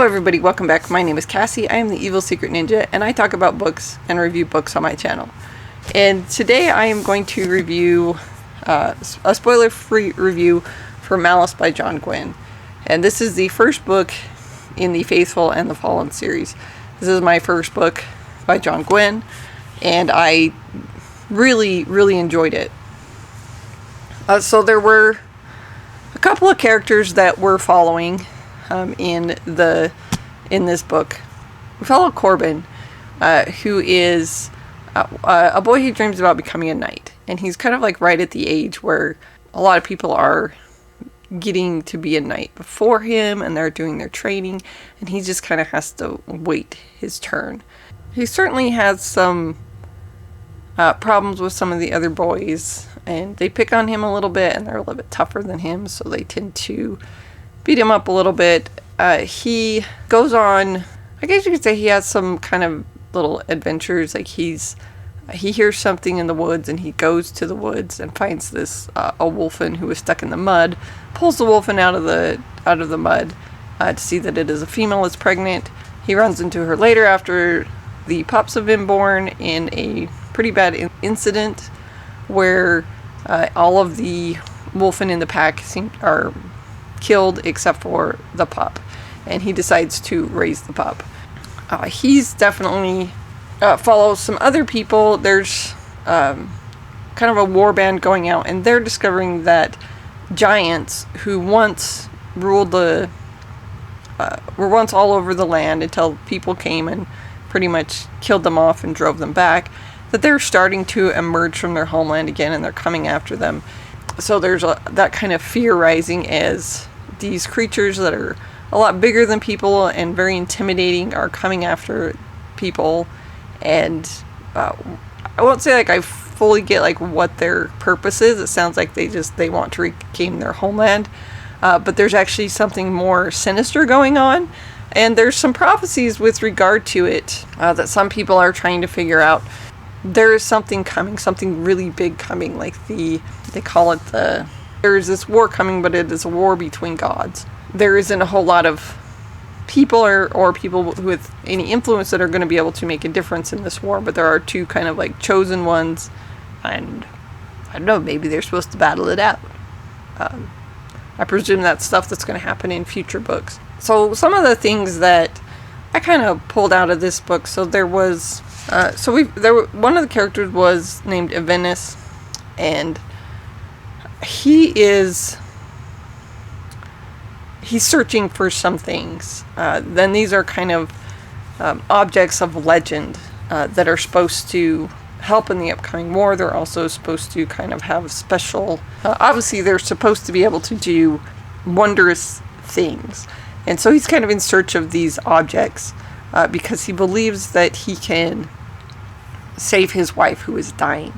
Hello everybody, welcome back. My name is Cassie. I am the Evil Secret Ninja, and I talk about books and review books on my channel. And today I am going to review a spoiler-free review for Malice by John Gwynn. And this is the first book in the Faithful and the Fallen series. This is my first book by John Gwynn, and I really enjoyed it. So there were a couple of characters that we're following in this book. We follow Corbin, who is a boy who dreams about becoming a knight, and he's kind of like right at the age where a lot of people are getting to be a knight before him, and they're doing their training, and he just kind of has to wait his turn. He certainly has some problems with some of the other boys, and they pick on him a little bit, and they're a little bit tougher than him, so they tend to beat him up a little bit. He goes on, I guess you could say he has some kind of little adventures. Like he hears something in the woods, and he goes to the woods and finds this a wolfen who is stuck in the mud, pulls the wolfen out of the mud to see that it is a female that's pregnant. He runs into her later after the pups have been born in a pretty bad incident where all of the wolfen in the pack are killed except for the pup, and he decides to raise the pup. He's definitely follows some other people. There's kind of a war band going out, and they're discovering that giants who once ruled were once all over the land until people came and pretty much killed them off and drove them back, that they're starting to emerge from their homeland again, and they're coming after them. So there's that kind of fear rising as these creatures that are a lot bigger than people and very intimidating are coming after people. And I won't say like I fully get like what their purpose is. It sounds like they want to regain their homeland, but there's actually something more sinister going on, and there's some prophecies with regard to it that some people are trying to figure out. There is something coming, something really big coming, like they call it there is this war coming, but it is a war between gods. There isn't a whole lot of people or people with any influence that are going to be able to make a difference in this war, but there are two kind of like chosen ones, and I don't know, maybe they're supposed to battle it out. I presume that's stuff that's going to happen in future books. So some of the things that I kind of pulled out of this book, so there was one of the characters was named Evenus, and he's searching for some things. Then these are kind of objects of legend that are supposed to help in the upcoming war. They're also supposed to kind of have special, obviously they're supposed to be able to do wondrous things. And so he's kind of in search of these objects because he believes that he can save his wife who is dying.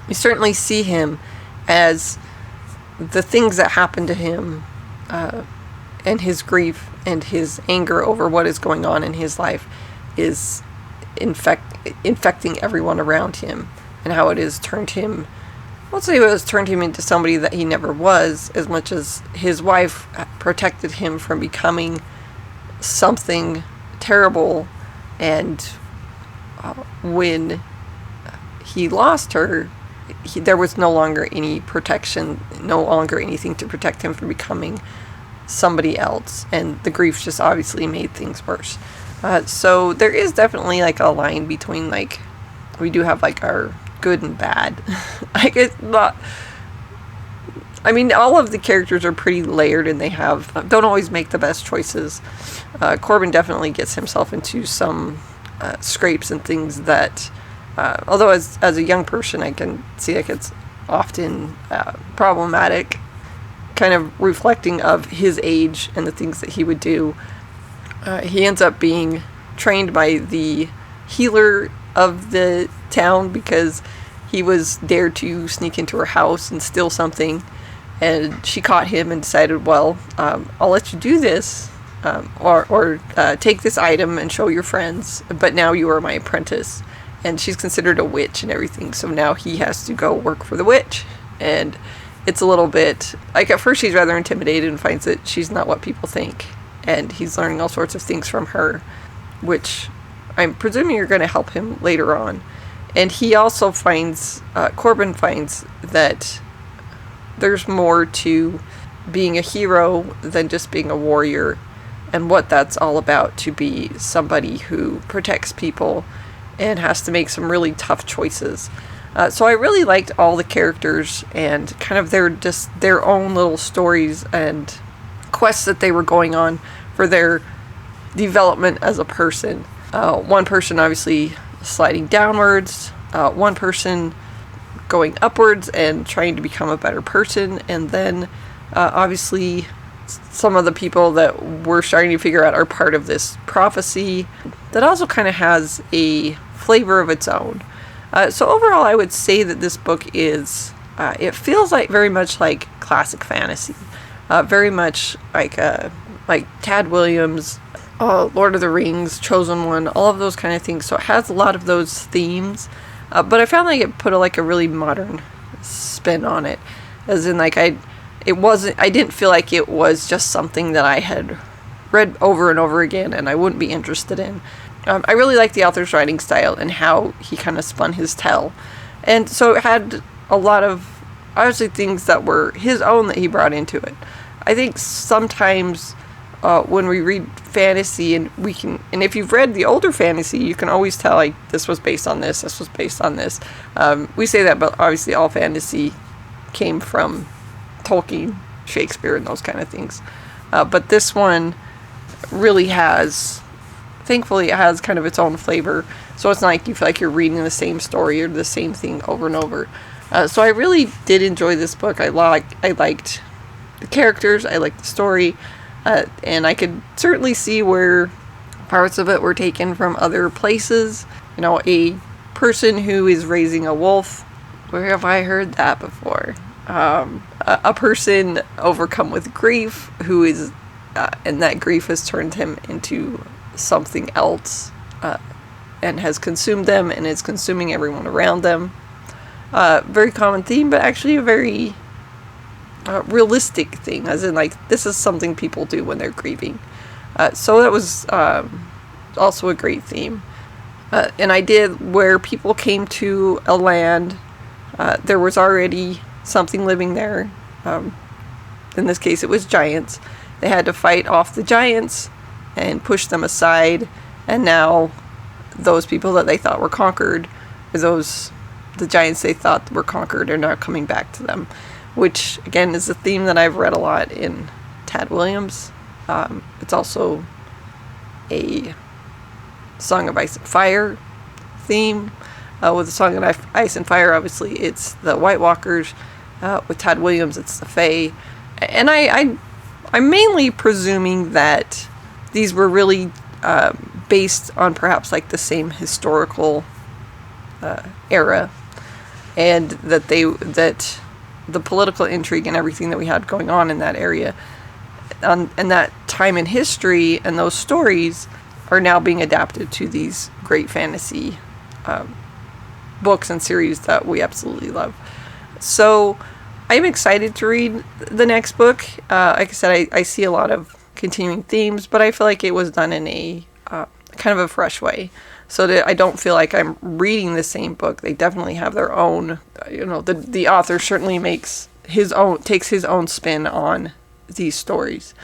We certainly see him as the things that happen to him and his grief and his anger over what is going on in his life is infecting everyone around him, and how it has turned him, let's say it has turned him into somebody that he never was, as much as his wife protected him from becoming something terrible. And when he lost her, there was no longer any protection, no longer anything to protect him from becoming somebody else, and the grief just obviously made things worse. So there is definitely like a line between, like, we do have like our good and bad. I mean, all of the characters are pretty layered, and they don't always make the best choices. Corbin definitely gets himself into some scrapes and things that, although as a young person, I can see like it's often problematic, kind of reflecting of his age and the things that he would do. He ends up being trained by the healer of the town because he was dared to sneak into her house and steal something, and she caught him and decided, well, I'll let you do this, or take this item and show your friends, but now you are my apprentice. And she's considered a witch and everything, so now he has to go work for the witch. And it's a little bit, like, at first she's rather intimidated and finds that she's not what people think. and he's learning all sorts of things from her, which I'm presuming are going to help him later on. And he also finds, Corbin finds that there's more to being a hero than just being a warrior, and what that's all about, to be somebody who protects people and has to make some really tough choices. So I really liked all the characters and kind of their own little stories and quests that they were going on for their development as a person. One person obviously sliding downwards, one person going upwards and trying to become a better person, and then obviously some of the people that we're starting to figure out are part of this prophecy that also kind of has a flavor of its own. So overall, I would say that this book is, it feels like very much like classic fantasy, very much like Tad Williams, Lord of the Rings, Chosen One, all of those kind of things. So it has a lot of those themes, but I found like it put a really modern spin on it, as in like I didn't feel like it was just something that I had read over and over again and I wouldn't be interested in. I really like the author's writing style and how he kind of spun his tale. And so it had a lot of, obviously, things that were his own that he brought into it. I think sometimes when we read fantasy, and if you've read the older fantasy, you can always tell, like, this was based on this was based on this. We say that, but obviously all fantasy came from Tolkien, Shakespeare, and those kind of things. But this one really thankfully it has kind of its own flavor, so it's not like you feel like you're reading the same story or the same thing over and over. So I really did enjoy this book. I liked the characters, I liked the story, and I could certainly see where parts of it were taken from other places. You know, a person who is raising a wolf, where have I heard that before? A person overcome with grief, who is and that grief has turned him into something else, and has consumed them and is consuming everyone around them. Very common theme, but actually a very realistic thing, as in, like, this is something people do when they're grieving. So that was also a great theme. And I did, where people came to a land, there was already something living there. In this case, it was giants. They had to fight off the giants and push them aside, and now those people that they thought were conquered, the giants they thought were conquered, are now coming back to them, which again is a theme that I've read a lot in Tad Williams. It's also a Song of Ice and Fire theme. With the Song of Ice and Fire, obviously it's the White Walkers. With Tad Williams, it's the Fae. And I'm mainly presuming that these were really based on perhaps like the same historical era, and that the political intrigue and everything that we had going on in that area, and that time in history and those stories are now being adapted to these great fantasy books and series that we absolutely love. So I'm excited to read the next book. Like I said, I see a lot of continuing themes, but I feel like it was done in a kind of a fresh way, so that I don't feel like I'm reading the same book. They definitely have their own, the author certainly takes his own spin on these stories,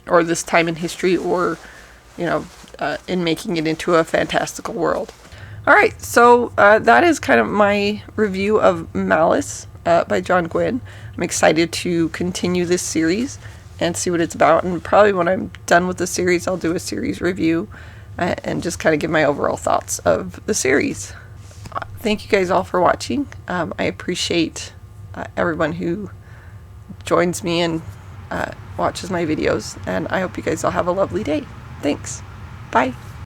or this time in history, or in making it into a fantastical world. Alright, so that is kind of my review of Malice by John Gwynn. I'm excited to continue this series and see what it's about, and probably when I'm done with the series, I'll do a series review and just kind of give my overall thoughts of the series. Thank you guys all for watching. I appreciate everyone who joins me and watches my videos, and I hope you guys all have a lovely day. Thanks. Bye.